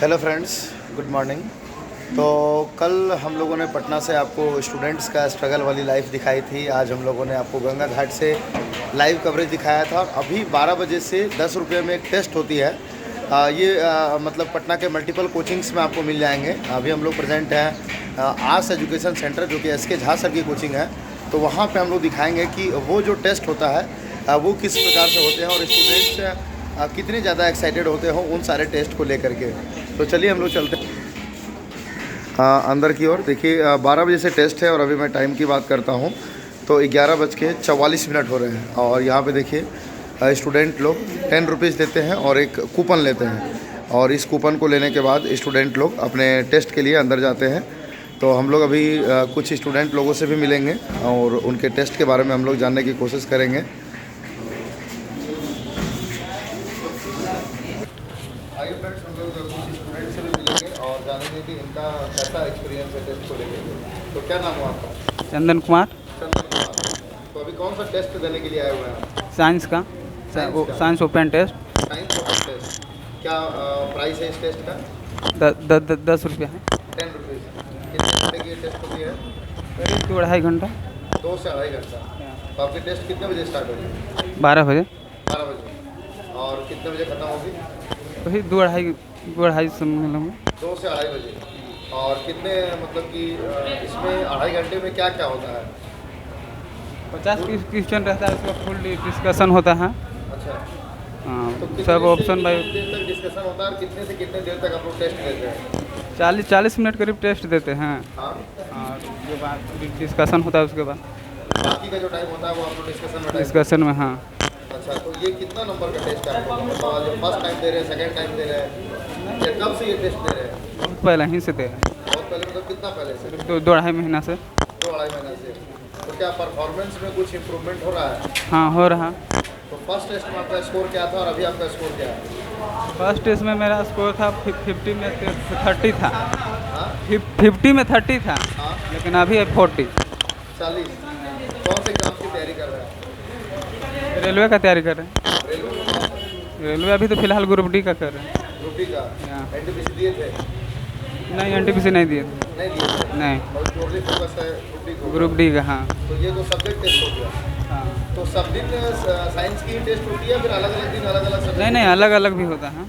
Hello friends, good morning. तो कल हम लोगों ने पटना से आपको स्टूडेंट्स का स्ट्रगल वाली लाइफ दिखाई थी। आज हम लोगों ने आपको गंगा घाट से लाइव कवरेज दिखाया था। और अभी 12 बजे से 10 रुपये में एक टेस्ट होती है। मतलब पटना के मल्टीपल कोचिंग्स में आपको मिल जाएंगे। अभी हम लोग प्रेजेंट हैं आर्ट्स एजुकेशन सेंटर, जो कि एसके झा सर की कोचिंग है। तो वहाँ पे हम लोग दिखाएंगे कि वो जो टेस्ट होता है वो किस प्रकार से होते हैं और स्टूडेंट्स कितने ज़्यादा एक्साइटेड होते हो उन सारे टेस्ट को लेकर के। तो चलिए हम लोग चलते हैं अंदर की ओर। देखिए 12 बजे से टेस्ट है और अभी मैं टाइम की बात करता हूँ तो 11:44 हो रहे हैं। और यहाँ पे देखिए स्टूडेंट लोग 10 रुपीज़ देते हैं और एक कूपन लेते हैं। और इस कूपन को लेने के बाद स्टूडेंट लोग अपने टेस्ट के लिए अंदर जाते हैं। तो हम लोग अभी कुछ स्टूडेंट लोगों से भी मिलेंगे और उनके टेस्ट के बारे में हम लोग जानने की कोशिश करेंगे। आइए फ्रेंड्स, हम लोग कुछ स्टूडेंट से भी मिलेंगे और जानेंगे कि इनका कैसा एक्सपीरियंस है टेस्ट को लेकर। तो क्या नाम हुआ आपका? चंदन कुमार। चंदन कुमार। तो अभी कौन सा टेस्ट देने के लिए आए हुए हैं? साइंस का। Science open test. Science open test. क्या प्राइस है इस टेस्ट का? 10 रुपये है। 10 रुपीज़। कितने घंटे की ये टेस्ट होती है? करीब 2-2.5 घंटा। 2 से 2.5 घंटा। तो आपकी टेस्ट कितने बजे स्टार्ट होगी? 12 बजे। 12 बजे। और कितने बजे ख़त्म होगी? वही 2-2.5 समझ लो। 2 से 2.5 बजे। और कितने मतलब कि इसमें 2.5 घंटे में क्या क्या होता है? 50 क्वेश्चन रहता है, उसका फुल डिस्कशन होता है। अच्छा। हाँ, तो सब ऑप्शन बाई। कितने देर तक डिस्कशन होता है और कितने से कितने देर तक आप लोग टेस्ट लेते हैं? 40 मिनट करीब टेस्ट देते हैं। हाँ। और उसके बाद डिस्कशन होता है। उसके बाद बाकी का जो टाइम होता है वो आप लोग डिस्कशन में। हाँ। अच्छा, तो ये कितना नंबर का टेस्ट है आपको? मतलब जो फर्स्ट टाइम दे रहे हैं, सेकंड टाइम दे रहे हैं, या कब से ये टेस्ट दे रहे हैं? बहुत पहले ही से दे रहे हैं। बहुत पहले मतलब कितना पहले से? 2-2.5 महीना से। 2-2.5 महीना से। तो क्या परफॉर्मेंस में कुछ इम्प्रूवमेंट हो रहा है? हाँ, हो रहा। तो फर्स्ट टेस्ट में आपका स्कोर क्या था और अभी आपका स्कोर क्या है? फर्स्ट टेस्ट में मेरा स्कोर था 50 में 30 था। हाँ 50 में 30 था। हाँ। लेकिन अभी है 40। 40। कौन से एग्जाम की तैयारी कर रहे हैं? रेलवे का तैयारी कर रहे हैं। रेलवे? रेलवे अभी तो फिलहाल ग्रुप डी का कर रहे हैं। ग्रुप डी का? हाँ। एनटीपीसी दिए थे? नहीं, एनटीपीसी नहीं दिए थे। नहीं दिए थे? नहीं, और टोटली फोकस है ग्रुप डी को? ग्रुप डी का। हाँ। तो ये तो सब्जेक्ट टेस्ट हो गया। हाँ। तो सब दिन साइंस की टेस्ट होती है, फिर अलग अलग दिन अलग अलग सब्जेक्ट? नहीं नहीं, अलग अलग भी होता है।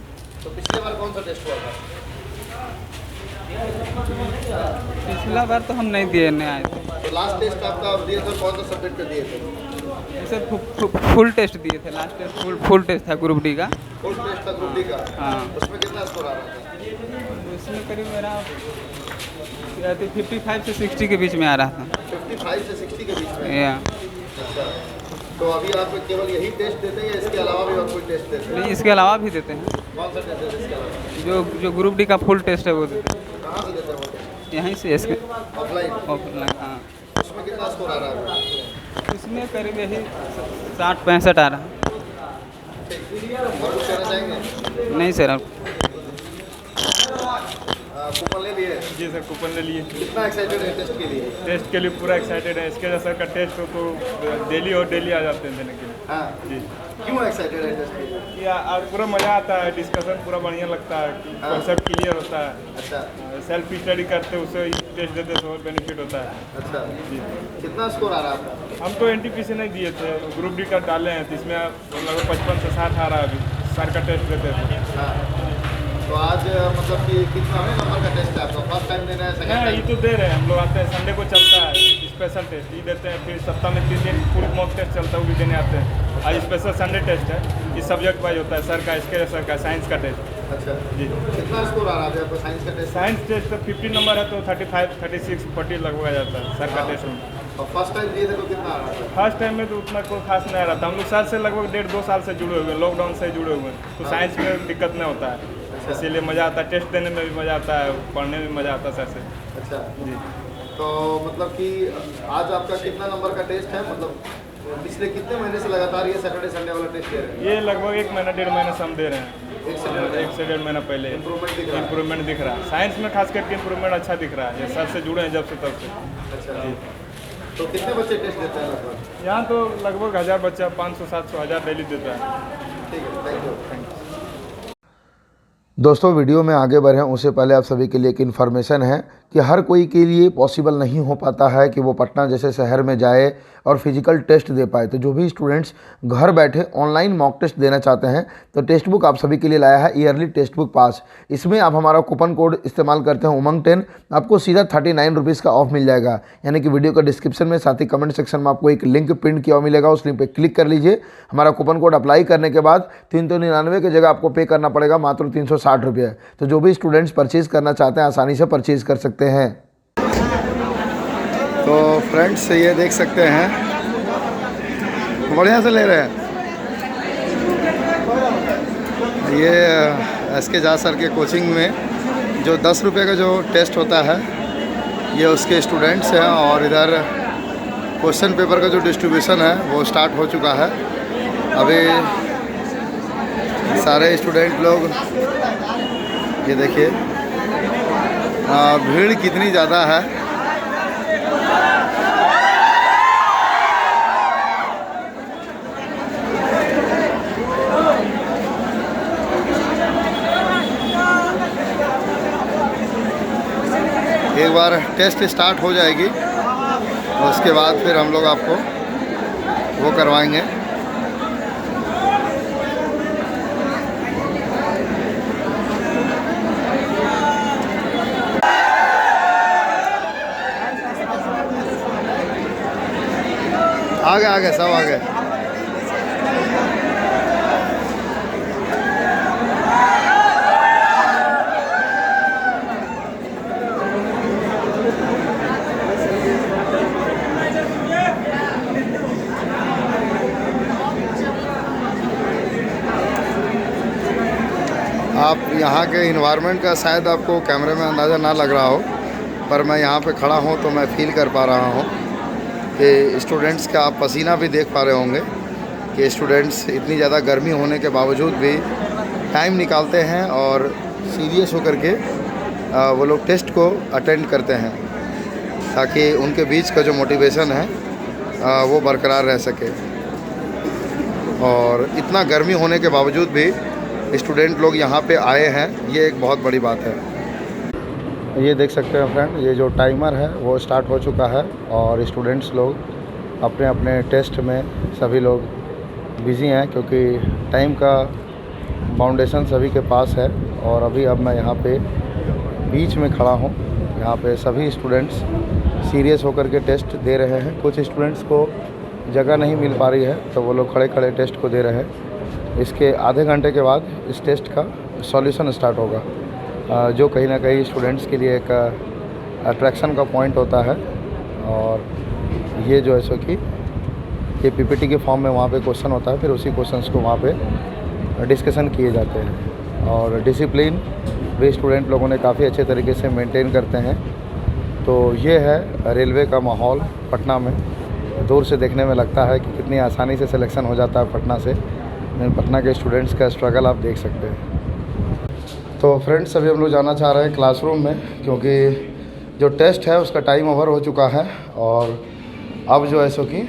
तो पिछले बार कौन सा टेस्ट हुआ था? पिछला बार तो हम नहीं दिए, नहीं आए थे। तो लास्ट टेस्ट आपका दिए थे, कौन सा सब्जेक्ट पे दिए थे? जैसे फुल टेस्ट दिए थे। लास्ट टेस्ट फुल टेस्ट था ग्रुप डी का। फुल टेस्ट था ग्रुप डी का? हाँ। उसमें कितना स्कोर आ रहा था? उसमें करीब मेरा 55 से 60 के बीच में आ रहा था। 55 से 60 के बीच में? या अच्छा। तो अभी आप केवल यही टेस्ट देते हैं या इसके अलावा भी और कोई टेस्ट देते हैं? नहीं, इसके अलावा भी देते हैं। कौन सा टेस्ट देते हैं इसके अलावा? जो ग्रुप डी का फुल टेस्ट है वो देते हैं। कहाँ से देते हैं वो टेस्ट? यहीं से इसके ऑफलाइन? ऑफलाइन। हाँ। उसमें कितना स्कोर आ रहा है? इसमें करीब यही 60-65 आ रहा है। और कुछ कहना चाहेंगे? नहीं सर, अब कूपन ले लिए? जी सर, कूपन ले लिए। कितना एक्साइटेड है टेस्ट के लिए? टेस्ट के लिए पूरा एक्साइटेड है। इसके जैसा का टेस्ट हो तो डेली और डेली आ जाते हैं देने के लिए। हाँ। जी। क्यों एक्साइटेड है टेस्ट के लिए? या पूरा मज़ा आता है, डिस्कशन पूरा बढ़िया लगता है, हाँ। कॉन्सेप्ट क्लियर होता है। अच्छा सेल्फ स्टडी करते उससे टेस्ट देते तो और बेनिफिट होता है। अच्छा। जी। कितना स्कोर आ रहा है आपका? हम तो एनटीपीसी नहीं दिए थे, ग्रुप डी का डाले हैं, तो इसमें लगभग 55 से 60 आ रहा है अभी। सर का टेस्ट देते थे। हाँ। तो आज मतलब कि कितना नंबर का टेस्ट है आपका? फर्स्ट टाइम देना है, सेकंड हाँ, ये टाइम? तो दे रहे हैं। हम लोग आते हैं, संडे को चलता है स्पेशल टेस्ट, ये देते हैं। फिर सप्ताह में 3 दिन फुल मॉक टेस्ट चलता है, वो भी देने आते हैं। आज स्पेशल संडे टेस्ट है, इस सब्जेक्ट वाइज होता है। सर का, इसके सर का, साइंस का टेस्ट। अच्छा जी। कितना स्कोर आ रहा है आपका साइंस का टेस्ट? साइंस टेस्ट तो 50 नंबर है तो 35, 36, 40 लगभग आ जाता है सर का टेस्ट में। और फर्स्ट टाइम दिए थे तो कितना आ रहा था? फर्स्ट टाइम में तो उतना कोई खास नहीं आ रहा था। हम लोग सर से लगभग 1.5-2 साल से जुड़े हुए हैं, लॉकडाउन से जुड़े हुए हैं, तो साइंस में दिक्कत नहीं होता है। इसीलिए मज़ा आता है, टेस्ट देने में भी मज़ा आता है, पढ़ने में मज़ा आता है सर से। अच्छा जी। तो मतलब कि आज आपका कितना नंबर का टेस्ट है? मतलब पिछले कितने महीने से लगातार ये सैटरडे संडे वाला टेस्ट दे रहे हैं? ये लगभग 1 महीना 1.5 महीने से हम दे रहे हैं। 1 से 1.5 महीना पहले इम्प्रूवमेंट दिख रहा है? इम्प्रूवमेंट दिख रहा है। साइंस में खास करके इम्प्रूवमेंट अच्छा दिख रहा है। ये सर से जुड़े हैं जब से तब से। अच्छा। जी। तो कितने बच्चे टेस्ट देते हैं लगभग? यहाँ तो लगभग 1000 बच्चा, 500, 700, 1000 डेली देता है। ठीक है, थैंक यू। दोस्तों वीडियो में आगे बढ़ें उससे पहले आप सभी के लिए एक इन्फॉर्मेशन है कि हर कोई के लिए पॉसिबल नहीं हो पाता है कि वो पटना जैसे शहर में जाए और फिजिकल टेस्ट दे पाए। तो जो भी स्टूडेंट्स घर बैठे ऑनलाइन मॉक टेस्ट देना चाहते हैं तो टेक्स्ट बुक आप सभी के लिए लाया है ईयरली टेक्स्ट बुक पास। इसमें आप हमारा कूपन कोड इस्तेमाल करते हैं उमंग 10, आपको सीधा 39 रुपीज़ का ऑफ मिल जाएगा। यानी कि वीडियो का डिस्क्रिप्शन में साथ ही कमेंट सेक्शन में आपको एक लिंक प्रिंट किया हुआ मिलेगा, उस लिंक पर क्लिक कर लीजिए। हमारा कूपन कोड अप्लाई करने के बाद 399 की जगह आपको पे करना पड़ेगा मात्र 360 रुपये। तो जो भी स्टूडेंट्स परचेज़ करना चाहते हैं आसानी से परचेज़ कर सकते हैं। तो फ्रेंड्स ये देख सकते हैं, बढ़िया से ले रहे हैं। ये SK झा सर के कोचिंग में जो 10 रुपये का जो टेस्ट होता है ये उसके स्टूडेंट्स हैं और इधर क्वेश्चन पेपर का जो डिस्ट्रीब्यूशन है वो स्टार्ट हो चुका है। अभी सारे स्टूडेंट लोग ये देखिए भीड़ कितनी ज़्यादा है। एक बार टेस्ट स्टार्ट हो जाएगी और उसके बाद फिर हम लोग आपको वो करवाएंगे। आगे सब आगे। आप यहाँ के इन्वायरमेंट का शायद आपको कैमरे में अंदाज़ा ना लग रहा हो, पर मैं यहाँ पे खड़ा हूँ तो मैं फील कर पा रहा हूँ कि स्टूडेंट्स का आप पसीना भी देख पा रहे होंगे कि स्टूडेंट्स इतनी ज़्यादा गर्मी होने के बावजूद भी टाइम निकालते हैं और सीरियस होकर के वो लोग टेस्ट को अटेंड करते हैं ताकि उनके बीच का जो मोटिवेशन है वो बरकरार रह सके। और इतना गर्मी होने के बावजूद भी स्टूडेंट लोग यहाँ पे आए हैं, ये एक बहुत बड़ी बात है। ये देख सकते हैं फ्रेंड, ये जो टाइमर है वो स्टार्ट हो चुका है और स्टूडेंट्स लोग अपने अपने टेस्ट में सभी लोग बिज़ी हैं क्योंकि टाइम का बाउंडेशन सभी के पास है। और अभी अब मैं यहाँ पे बीच में खड़ा हूँ, यहाँ पे सभी स्टूडेंट्स सीरियस होकर के टेस्ट दे रहे हैं। कुछ स्टूडेंट्स को जगह नहीं मिल पा रही है तो वो लोग खड़े खड़े टेस्ट को दे रहे हैं। इसके आधे घंटे के बाद इस टेस्ट का सॉल्यूशन स्टार्ट होगा, जो कहीं ना कहीं स्टूडेंट्स के लिए एक अट्रैक्शन का पॉइंट होता है। और ये जो है सो कि ये PPT के फॉर्म में वहाँ पे क्वेश्चन होता है, फिर उसी क्वेश्चंस को वहाँ पे डिस्कशन किए जाते हैं। और डिसिप्लिन भी स्टूडेंट लोगों ने काफ़ी अच्छे तरीके से मेंटेन करते हैं। तो ये है रेलवे का माहौल पटना में। दूर से देखने में लगता है कि कितनी आसानी से सिलेक्शन हो जाता है पटना से, लेकिन पटना के स्टूडेंट्स का स्ट्रगल आप देख सकते हैं। तो फ्रेंड्स अभी हम लोग जाना चाह रहे हैं क्लासरूम में क्योंकि जो टेस्ट है उसका टाइम ओवर हो चुका है। और अब जो है सो कि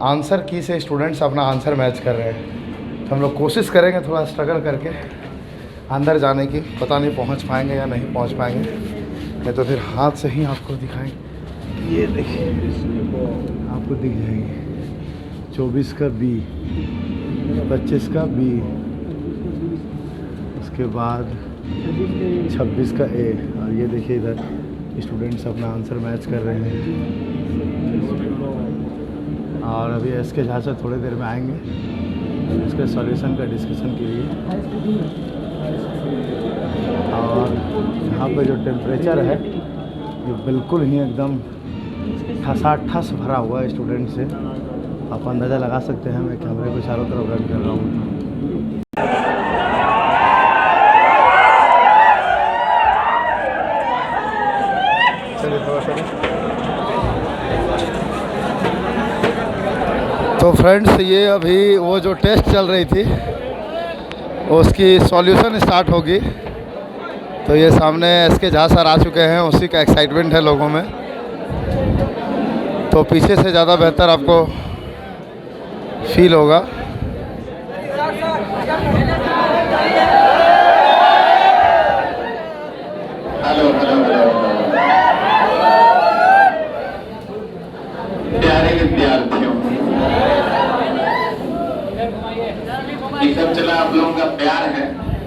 आंसर की से स्टूडेंट्स अपना आंसर मैच कर रहे हैं। तो हम लोग कोशिश करेंगे थोड़ा स्ट्रगल करके अंदर जाने की, पता नहीं पहुंच पाएंगे या नहीं पहुंच पाएंगे, नहीं तो फिर हाथ से ही आपको दिखाएंगे। ये देखिए आपको दिख जाएंगे 24 का B, 25 का B, उसके बाद 26 का A। और ये देखिए इधर स्टूडेंट्स अपना आंसर मैच कर रहे हैं। और अभी SK झा सर थोड़ी देर में आएंगे इसके सॉल्यूशन का डिस्कशन के लिए। और यहाँ पे जो टेम्परेचर है ये बिल्कुल ही एकदम ठसाठस भरा हुआ है स्टूडेंट से, आप अंदाज़ा लगा सकते हैं। मैं कैमरे को चारों तरफ रन कर रहा हूँ। चलिए थोड़ा सा। तो फ्रेंड्स ये अभी वो जो टेस्ट चल रही थी उसकी सॉल्यूशन स्टार्ट होगी। तो ये सामने SK झा सर आ चुके हैं, उसी का एक्साइटमेंट है लोगों में। तो पीछे से ज़्यादा बेहतर आपको फील होगा।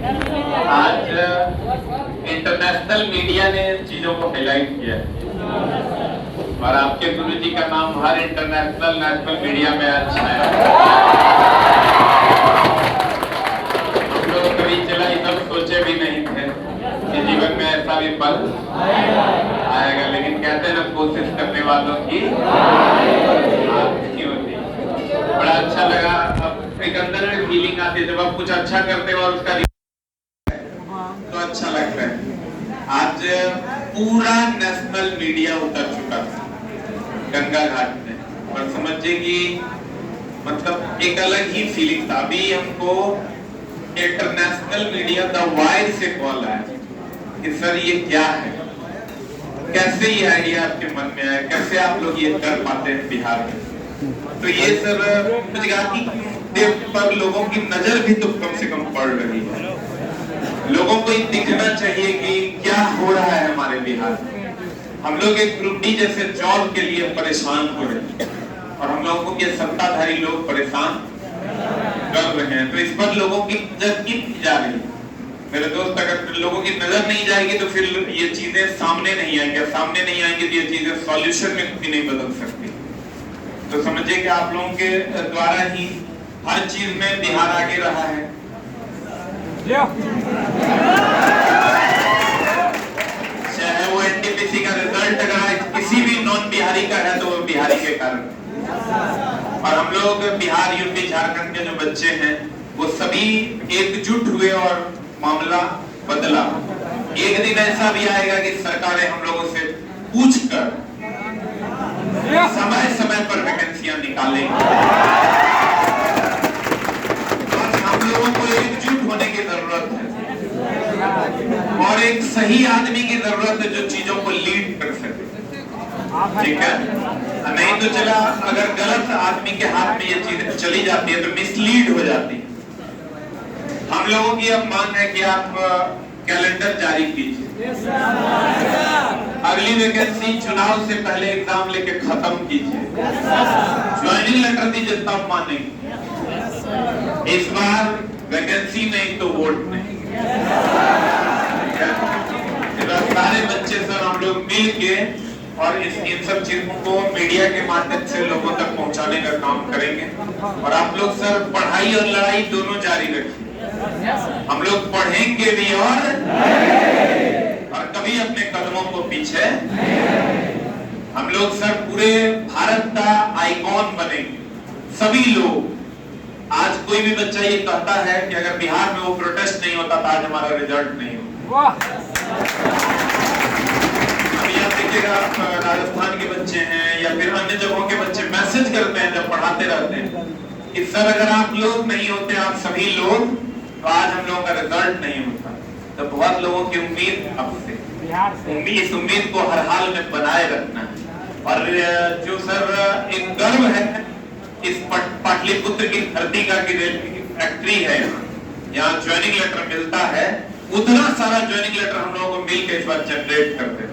आज इंटरनेशनल मीडिया ने चीजों को हाईलाइट किया है और आपके गुरु जी का नाम हर इंटरनेशनल नेशनल मीडिया में आज छाया हम लोग कभी चला एकदम सोचे भी नहीं थे कि जीवन में ऐसा भी पल आएगा, लेकिन कहते हैं ना कोशिश करने वालों की हार नहीं होती। बड़ा अच्छा लगा, अब एक अंदर में फीलिंग आती है जब आप कुछ अच्छा करते हो और उसका तो अच्छा लगता है। आज पूरा नेशनल मीडिया उतर चुका था गंगा घाट में और समझिए कि मतलब एक अलग ही फीलिंग था। अभी हमको इंटरनेशनल मीडिया द वाइड से कॉल आया कि सर ये क्या है, कैसे ये आइडिया आपके मन में आया, कैसे आप लोग ये कर पाते हैं बिहार में। तो ये सर मुझे कहा कि पर लोगों की नजर भी तो कम से कम पड़ रही है, लोगों को ये दिखना चाहिए कि क्या हो रहा है हमारे बिहार में। हम लोग एक ग्रुप डी जैसे जॉब के लिए परेशान हो रहे हैं और हम लोगों को ये सत्ताधारी लोग परेशान कर रहे हैं, तो इस पर लोगों की नजर की जा रही है। मेरे दोस्त, अगर लोगों की नजर नहीं जाएगी तो फिर ये चीजें सामने नहीं आएंगी, सामने नहीं आएंगी तो ये चीजें सॉल्यूशन में भी नहीं बदल सकती। तो समझिए कि आप लोगों के द्वारा ही हर चीज में बिहार आगे रहा है। चाहे वो एनटीपीसी का रिजल्ट अगर किसी भी नॉन बिहारी का है तो वो बिहारी के कारण। और हम लोग बिहार, यूपी, झारखंड के जो बच्चे हैं वो सभी एकजुट हुए और मामला बदला। एक दिन ऐसा भी आएगा कि सरकारें हम लोगों से पूछकर समय समय पर वैकेंसियां निकालेंगी और हम लोगों को एकजुट होने की जरूरत है और एक सही आदमी की जरूरत है जो चीजों को लीड कर सके। ठीक है, नहीं तो चला अगर गलत आदमी के हाथ में ये चीजें चली जाती है तो मिसलीड हो जाती है। हम लोगों की अब मांग है कि आप कैलेंडर जारी कीजिए, अगली वैकेंसी चुनाव से पहले एग्जाम लेके खत्म कीजिए, ज्वाइनिंग लेटर दीजिए तब मानेंगे। इस बार वैकेंसी नहीं तो वोट नहीं। सारे बच्चे सर हम लोग मिल के और इन सब चीजों को मीडिया के माध्यम से लोगों तक पहुंचाने का काम करेंगे। और आप लोग सर पढ़ाई और लड़ाई दोनों जारी रखिए, हम लोग पढ़ेंगे भी और कभी अपने कदमों को पीछे। हम लोग सर पूरे भारत का आइकॉन बनेंगे। सभी लोग, आज कोई भी बच्चा ये कहता है कि अगर बिहार में वो प्रोटेस्ट नहीं होता तो आज हमारा रिजल्ट नहीं होता। अभी आप देखिएगा, राजस्थान के बच्चे हैं या फिर अन्य जगहों के बच्चे मैसेज करते हैं जब पढ़ाते रहते हैं कि सर अगर आप लोग नहीं होते, आप सभी लोग, तो आज हम लोगों का रिजल्ट नहीं होता। तो बहुत लोगों की उम्मीद आपसे, इस उम्मीद को हर हाल में बनाए रखना है। और जो सर एक गर्व है इस पाटलिपुत्र की धरती का कि रेलवे की फैक्ट्री है, यहाँ ज्वाइनिंग लेटर मिलता है, उतना सारा ज्वाइनिंग लेटर हम लोगों को मिल के इस बार जनरेट करते हैं।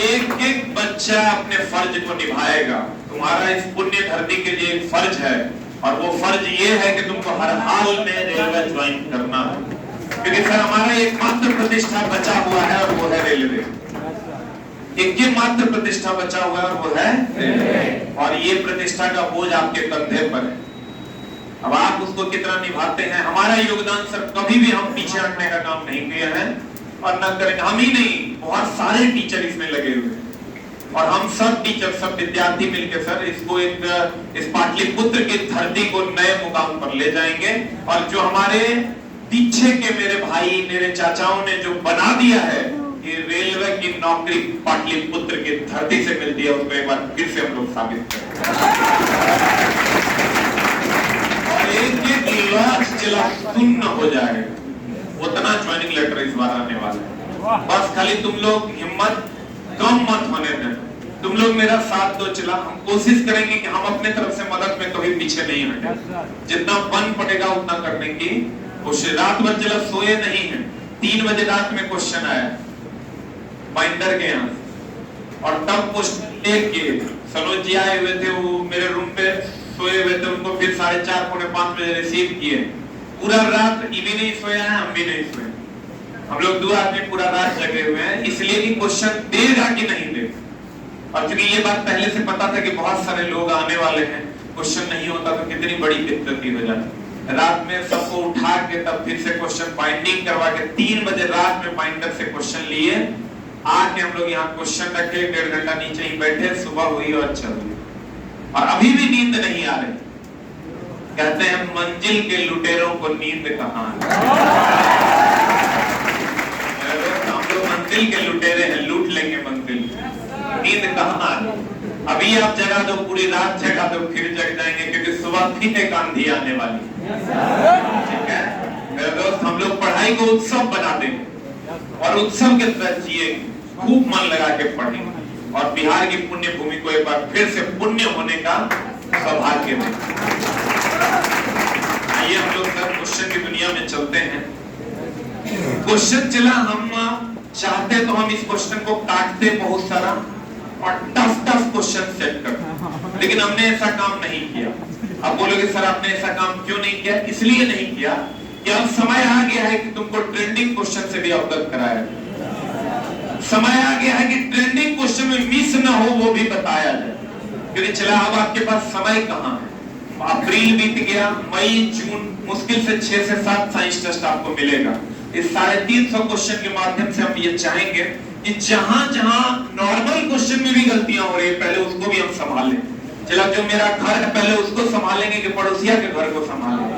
एक एक बच्चा अपने फर्ज को निभाएगा। तुम्हारा इस पुण्य धरती के लिए एक फर्ज है और वो फर्ज ये है कि तुमको हर हाल में रेलवे ज्वाइन करना है, क्योंकि सर हमारा एकमात्र प्रतिष्ठा बचा हुआ है और वो है रेलवे। एक मात्र प्रतिष्ठा बचा हुआ है और वो है रेलवे, और ये प्रतिष्ठा का बोझ आपके कंधे पर है। अब आप उसको कितना निभाते हैं। हमारा योगदान सर कभी भी हम पीछे हटने का काम नहीं किया है और न करेंगे। हम ही नहीं, बहुत सारे टीचर इसमें लगे हुए हैं और हम सब टीचर, सब विद्यार्थी मिलकर सर इसको इस पाटलिपुत्र की धरती को नए मुकाम पर ले जाएंगे। और जो हमारे पीछे के मेरे भाई, मेरे चाचाओं ने जो बना दिया है कि रेलवे की नौकरी पाटलिपुत्र की धरती से मिलती है, उसको एक बार फिर से हम लोग साबित करें। एक लॉज जिला शून्य हो जाएगा, उतना ज्वाइनिंग लेटर इस बार आने वाला है। बस खाली तुम लोग हिम्मत कम मत होने दें, तुम लोग मेरा साथ दो। चला हम कोशिश करेंगे कि हम अपने तरफ से मदद में कभी पीछे नहीं हटें, जितना बन पड़ेगा उतना करने की कोशिश। रात भर चला सोए नहीं है, 3 बजे रात में क्वेश्चन आया बाइंडर के यहाँ और तब क्वेश्चन लेके सनोज जी आए हुए थे, वो मेरे रूम पे सोए हुए थे उनको फिर 4:30 पौने 5 बजे रिसीव किए। पूरा रात ये भी नहीं सोया है, हम भी नहीं सोए। हम लोग 2 आदमी पूरा रात जगे हुए हैं, इसलिए कि क्वेश्चन देगा कि नहीं देगा। और क्योंकि ये बात पहले से पता था कि बहुत सारे लोग आने वाले हैं, क्वेश्चन नहीं होता तो कितनी बड़ी दिक्कत हो जाती। रात में सबको उठा के तब फिर से क्वेश्चन बाइंडिंग करवा के 3 बजे रात में बाइंडर से क्वेश्चन लिए, आके हम लोग यहाँ क्वेश्चन रखे, 1.5 घंटा नीचे ही बैठे, सुबह हुई और चल रही। और अभी भी नींद नहीं आ रही। कहते हैं मंजिल के लुटेरों को नींद कहाँ है। हम लोग मंजिल के लुटेरे हैं, लूट लेंगे मंजिल, नींद कहाँ है। अभी आप जगा दो, पूरी रात जगा दो, फिर जग जाएंगे, क्योंकि सुबह फिर एक आंधी आने वाली। ठीक है मेरे दोस्त, हम लोग पढ़ाई को उत्सव बना देंगे और उत्सव के तरह जिएंगे, खूब मन लगा के पढ़ेंगे और बिहार की पुण्य भूमि को एक बार फिर से पुण्य होने का सौभाग्य दें। आइए हम लोग सर क्वेश्चन की दुनिया में चलते हैं। क्वेश्चन चला, हम चाहते तो हम इस क्वेश्चन को काटते बहुत सारा और टफ क्वेश्चन सेट करते, लेकिन हमने ऐसा काम नहीं किया। अब बोलोगे सर आपने ऐसा काम क्यों नहीं किया? इसलिए नहीं किया कि अब समय आ गया है कि तुमको ट्रेंडिंग क्वेश्चन से भी अवगत कराया जाए। समय आ गया है कि ट्रेंडिंग क्वेश्चन में मिस ना हो वो भी बताया जाए, क्योंकि चला अब आपके पास समय कहाँ है। अप्रैल बीत गया, मई जून मुश्किल से 6 से 7 साइंस टेस्ट आपको मिलेगा। इस 350 क्वेश्चन के माध्यम से हम ये चाहेंगे कि जहां जहां नॉर्मल क्वेश्चन में भी गलतियां हो रही है, पहले उसको भी हम संभालें। चला जो मेरा घर है पहले उसको संभालेंगे कि पड़ोसिया के घर को संभालेंगे।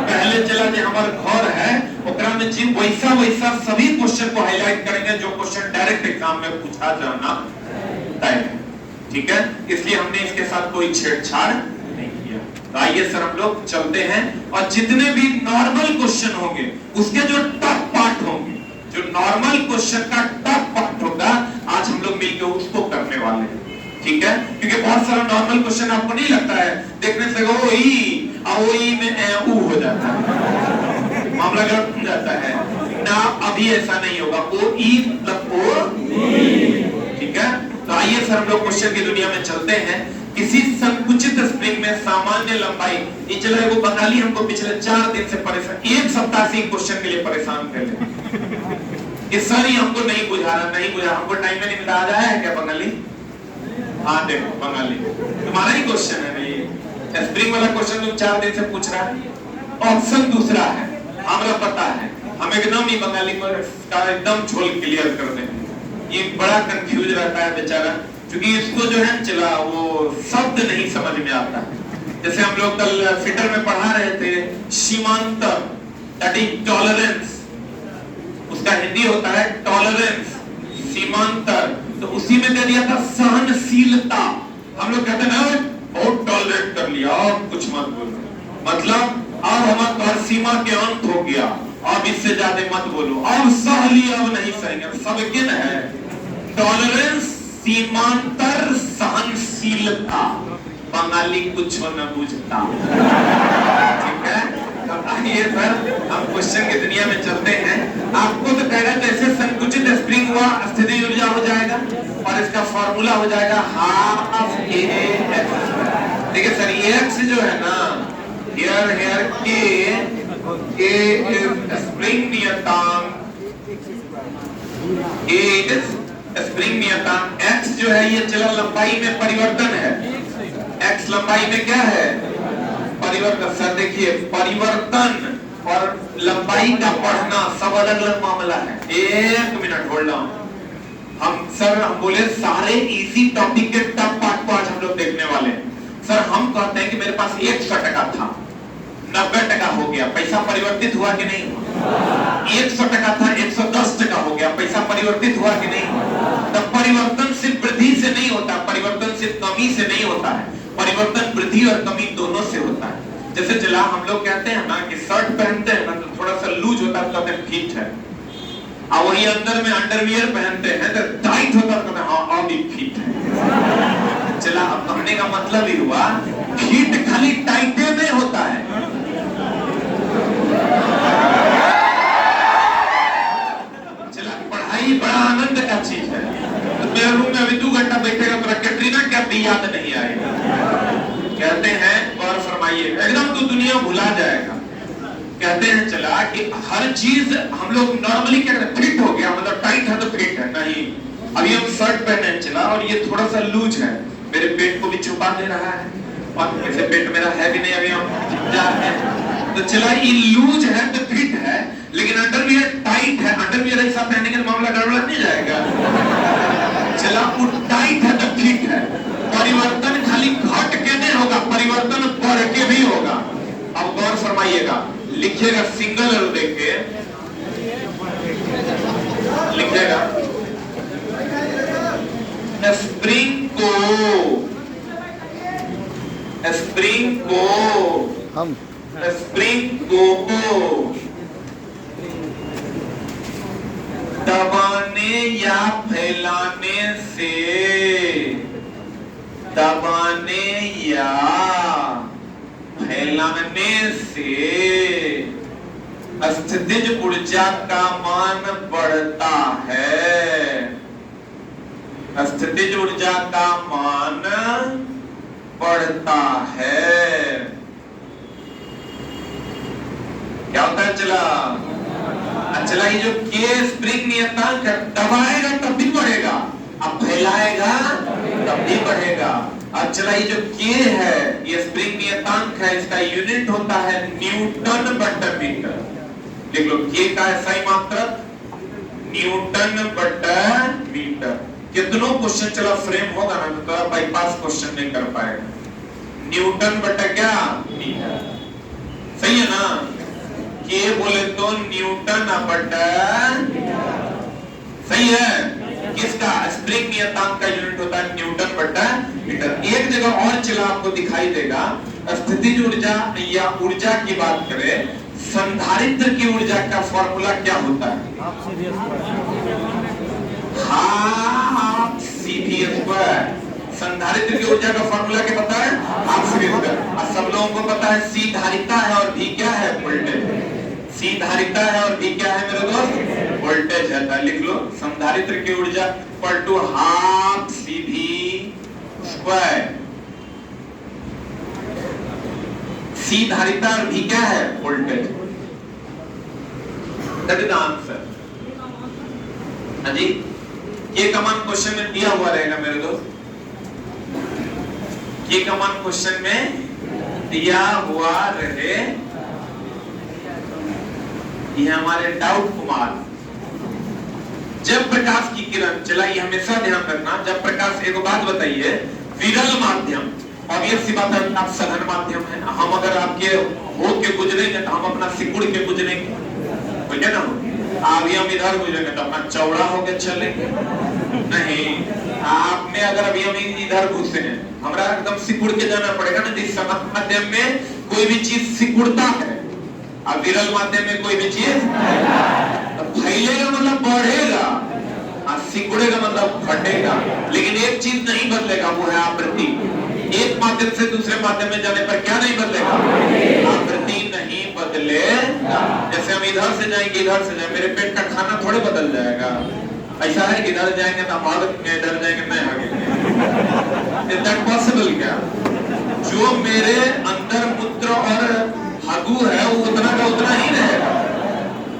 पहले चला जो हमारा घर है ओकरा में जी वैसा सभी क्वेश्चन को हाईलाइट करेंगे जो क्वेश्चन डायरेक्ट एग्जाम में पूछा जाना तय है। ठीक है, इसलिए हमने इसके साथ कोई छेड़छाड़ नहीं किया। तो आइए सर हम लोग चलते हैं और जितने भी नॉर्मल क्वेश्चन होंगे उसके जो टफ पार्ट होंगे, जो नॉर्मल क्वेश्चन का टफ पार्ट होगा, आज हम लोग मिलकर उसको करने वाले हैं। ठीक है, क्योंकि बहुत सारा नॉर्मल क्वेश्चन आपको नहीं लगता है, देखने से ओ ई में ऊ हो जाता है, मामला गलत हो जाता है ना। अभी ऐसा नहीं होगा, ओ ई मतलब ओ। ठीक है, तो आइए सर हम लोग क्वेश्चन की दुनिया में चलते हैं। किसी संकुचित स्प्रिंग में सामान्य लंबाई, ये चलो वो बंगाली हमको पिछले 4 दिन से परेशान, 1 सप्ताह से क्वेश्चन के लिए परेशान कर ले कि सर ये हमको नहीं बुझा रहा, हमको टाइम में नहीं मिला। आ जाए क्या बंगाली? हाँ देखो बंगाली तुम्हारा ही क्वेश्चन है भाई, स्प्रिंग वाला क्वेश्चन तुम 4 दिन से पूछ रहा है। ऑप्शन दूसरा है, हमें पता है, हम एकदम ही बंगाली का एकदम झोल क्लियर कर दें। ये बड़ा कंफ्यूज रहता है बेचारा, क्योंकि इसको जो है चला वो शब्द नहीं समझ में आता है। जैसे हम लोग कल फिटर में पढ़ा रहे थे सीमांतर, दैट इज टॉलरेंस, उसका हिंदी होता है टॉलरेंस, सीमांतर। तो उसी में दे दिया था सहनशीलता। हम लोग कहते हैं बहुत टॉलरेट कर लिया, अब कुछ मत बोलो, मतलब अब हमारा सीमा के अंत हो गया, अब इससे ज्यादा मत बोलो, अब सह लिया, अब नहीं सहेंगे। सब गिन है, टॉलरेंस, सीमांतर, सहनशीलता। बंगाली कुछ न बुझता। ठीक है, आइए सर हम क्वेश्चन की दुनिया में चलते हैं। आपको तो कह रहे जैसे संकुचित स्प्रिंग हुआ स्थिति ऊर्जा हो जाएगा और इसका फॉर्मूला हो जाएगा हाफ ए एक्स। देखिए सर ये एक्स जो है ना, हियर के स्प्रिंग नियतांक, ए स्प्रिंग नियतांक, एक्स जो है ये चला लंबाई में परिवर्तन है। एक्स लंबाई में क्या है? परिवर्तन। सर देखिए परिवर्तन और लंबाई का बढ़ना सब अलग अलग मामला है। 1 मिनट होल्ड ऑन। हम बोले सारे इजी टॉपिक के टफ पार्ट को आज हम लोग देखने वाले हैं। सर हम कहते हैं कि मेरे पास 100% था, 90% हो गया, पैसा परिवर्तित हुआ कि नहीं हुआ? 100% था, 110% हो गया, पैसा परिवर्तित हुआ कि नहीं हुआ? तब परिवर्तन सिर्फ वृद्धि से नहीं होता, परिवर्तन सिर्फ कमी से नहीं होता है, परिवर्तन वृद्धि और कमी दोनों से होता है। जैसे चला हम लोग कहते हैं ना कि शर्ट पहनते हैं ना तो थोड़ा सा लूज होता है तो कहते हैं फिट है, और वही अंदर में अंडरवियर पहनते हैं तो टाइट होता है तो कहते हैं हाँ अभी फिट है। चला अब कहने का मतलब ही हुआ फिट खाली टाइटे में होता है। चला पढ़ाई बड़ा आनंद का चीज है। तो मेरे रूम में अभी 2 घंटा बैठेगा तो कैटरीना क्या भी याद नहीं आएगा। कहते हैं दुनिया भुला जाएगा। कहते हैं चला कि हर चीज हम लोग नॉर्मली क्या करते, फिट हो गया मतलब टाइट है तो फिट है, नहीं। अभी हम शर्ट पहने हैं चला और ये थोड़ा सा लूज है, मेरे पेट को भी छुपा दे रहा है, और वैसे पेट मेरा है भी नहीं, अभी हम जा रहे हैं तो चला ये लूज है तो फिट है, लेकिन अंडरवियर टाइट है। अंडरवियर ऐसा पहनने का मामला गड़बड़ नहीं जाएगा। चला वो टाइट है तो फिट है। परिवर्तन खाली घट के नहीं होगा, परिवर्तन बढ़ के भी होगा। अब गौर फरमाइएगा, लिखिएगा सिंगल और देखिए, लिखिएगा स्प्रिंग को दबाने या फैलाने से स्थितिज ऊर्जा का मान बढ़ता है। स्थितिज ऊर्जा का मान बढ़ता है। क्या होता है चला? चला ये जो के स्प्रिंग नियतांक है, दबाएगा तब भी बढ़ेगा, अब फैलाएगा तब भी बढ़ेगा। अब चला ये जो के है, ये स्प्रिंग नियतांक है, इसका यूनिट होता है न्यूटन बटा मीटर। देख लो के का SI मात्रक न्यूटन बटा मीटर। कितनों क्वेश्चन चला फ्रेम होगा ना तो थोड़ा बाईपास क्वेश्चन नहीं कर पाएगा। न्यूटन बटा क्या? मीटर। सही है ना? के बोले तो न्यूटन बटा, सही है। किसका? स्प्रिंग नियतांक का यूनिट होता है न्यूटन बटा मीटर। एक जगह और चला आपको दिखाई देगा, स्थितिज ऊर्जा या ऊर्जा की बात करें, संधारित्र की ऊर्जा का फॉर्मूला क्या होता है? Half CV square. संधारित्र की ऊर्जा का फॉर्मूला क्या पता है? Half CV square. और सब लोगों को पता है C धारिता है और V क्या है? वोल्टेज। C धारिता है और V क्या है मेरे दोस्त? वोल्टेज है। लिख लो संधारित्र की ऊर्जा equal to half CV square. C धारिता और V क्या है? Voltage. That is the answer. हाँ जी, ये कमान क्वेश्चन में दिया हुआ रहेगा मेरे दोस्त। ये कमान क्वेश्चन में दिया हुआ रहे। ये हमारे डाउट कुमार। जब प्रकाश की किरण, चला ये हमेशा ध्यान रखना, जब प्रकाश, एक बात बताइए, विरल माध्यम, ऑब्वियस सी बात है आप सघन माध्यम है। हम अगर आपके हो के गुजरेंगे तो हम अपना सिकुड़ के गुजरेंगे, बोलिए ना। अभी हम इधर गुजरेंगे तो अपना चौड़ा होके चलेंगे, नहीं। आपने अगर अभी हम इधर घुसे हैं, हमारा एकदम सिकुड़ के जाना पड़ेगा ना। जिस सघन माध्यम में कोई भी चीज सिकुड़ता है, अब विरल माध्यम में कोई भी चीज फैलेगा मतलब बढ़ेगा, और सिकुड़ेगा मतलब फटेगा। लेकिन एक चीज नहीं बदलेगा, वो है आवृत्ति। एक माध्यम से दूसरे माध्यम में जाने पर क्या नहीं बदलेगा? आवृत्ति नहीं बदलेगा। जैसे हम इधर से जाएंगे, इधर से जाएंगे, मेरे पेट का खाना थोड़े बदल जाएगा। ऐसा है कि इधर जाएंगे तो हम आगे, इधर जाएंगे मैं आगे। Is that possible? क्या जो मेरे अंदर मूत्र और हगू है वो उतना का उतना ही रहेगा।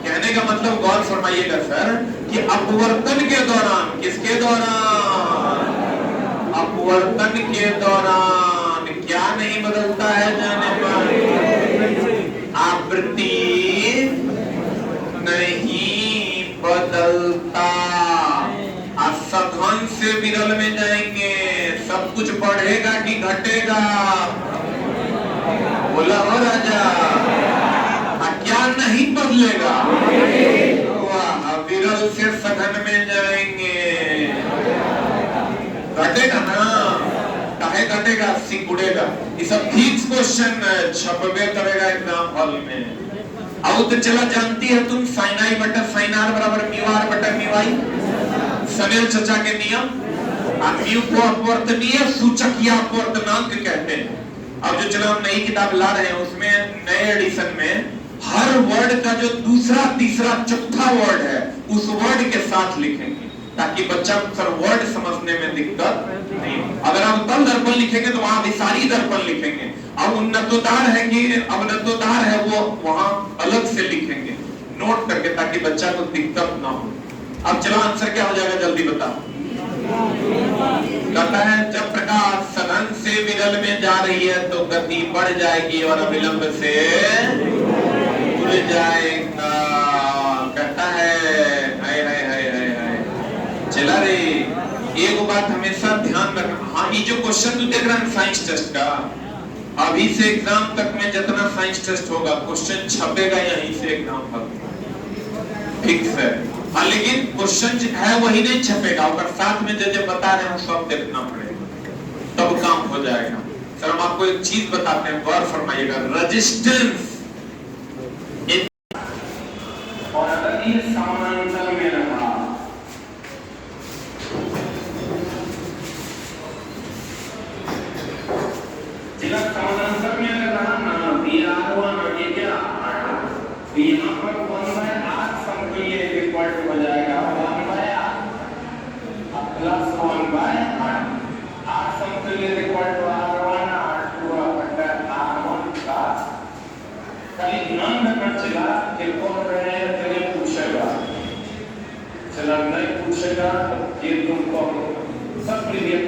कहने का मतलब गौर फरमाइएगा सर कि अपवर्तन के दौरान, किसके दौरान? अपवर्तन के दौरान क्या नहीं बदलता है जाने पर? आवृत्ति नहीं बदलता। सघन से विरल में जाएंगे, सब कुछ बढ़ेगा कि घटेगा? बोला हो राजा। क्या नहीं बदलेगा? विरल से सघन में जाएंगे, घटेगा ना? काहे घटेगा? सिकुड़ेगा। ये सब फिक्स क्वेश्चन छपबे करेगा एग्जाम हॉल में। अब तो चला जानती है तुम, साइन आई बटा साइन आर बराबर म्यू आर बटा म्यू आई, सनेल चचा के नियम। म्यू को अपवर्तनीय सूचक या अपवर्तनांक कहते हैं। अब जो चलो हम नई किताब ला रहे हैं, उसमें नए एडिशन में हर वर्ड का जो दूसरा, तीसरा, चौथा वर्ड है, उस वर्ड के साथ लिखेंगे। ताकि बच्चा सर वर्ड समझने में दिक्कत नहीं हो। अगर आप तल दर्पण लिखेंगे तो वहां विसारी दर्पण लिखेंगे। अब उन्नतोद्धार है कि अवनतोद्धार है वो वहां अलग से लिखेंगे नोट करके, ताकि बच्चा को दिक्कत ना हो। अब चलो आंसर क्या हो जाएगा जल्दी बताओ। कहता है जब प्रकाश सघन से विरल में जा रही है तो गति बढ़ जाएगी और अविलंब से उड़ जाएगा। कहता है हाय हाय हाय हाय हाय चला रे। एक बात हमेशा ध्यान रखना। हाँ ये जो क्वेश्चन तू देख रहा है साइंस टेस्ट का, अभी से एग्जाम तक में जितना साइंस टेस्ट होगा क्वेश्चन छपेगा यहीं से एग्जाम तक, फिक्स है। हाँ लेकिन क्वेश्चन है वही नहीं छपेगा, और साथ में जो बता रहे हैं सब देखना पड़ेगा, तब काम हो जाएगा। सर हम आपको एक चीज बताते हैं, गौर फरमाइएगा। रेजिस्टेंस और अगर ये समानांतर में रहा, जिला समानांतर में अगर रहा ना, ये R1 और ये क्या, तो यहाँ पर 1/r समतुल्य इक्वल टू हो जाएगा 1/r प्लस 1/r। r समतुल्य इक्वल टू R1 R2 बटा R1 का खाली ध्यान रखना चला कि कौन रहे तेरे पूछेगा, चला नहीं पूछेगा तो ये तुमको सब प्रीवियस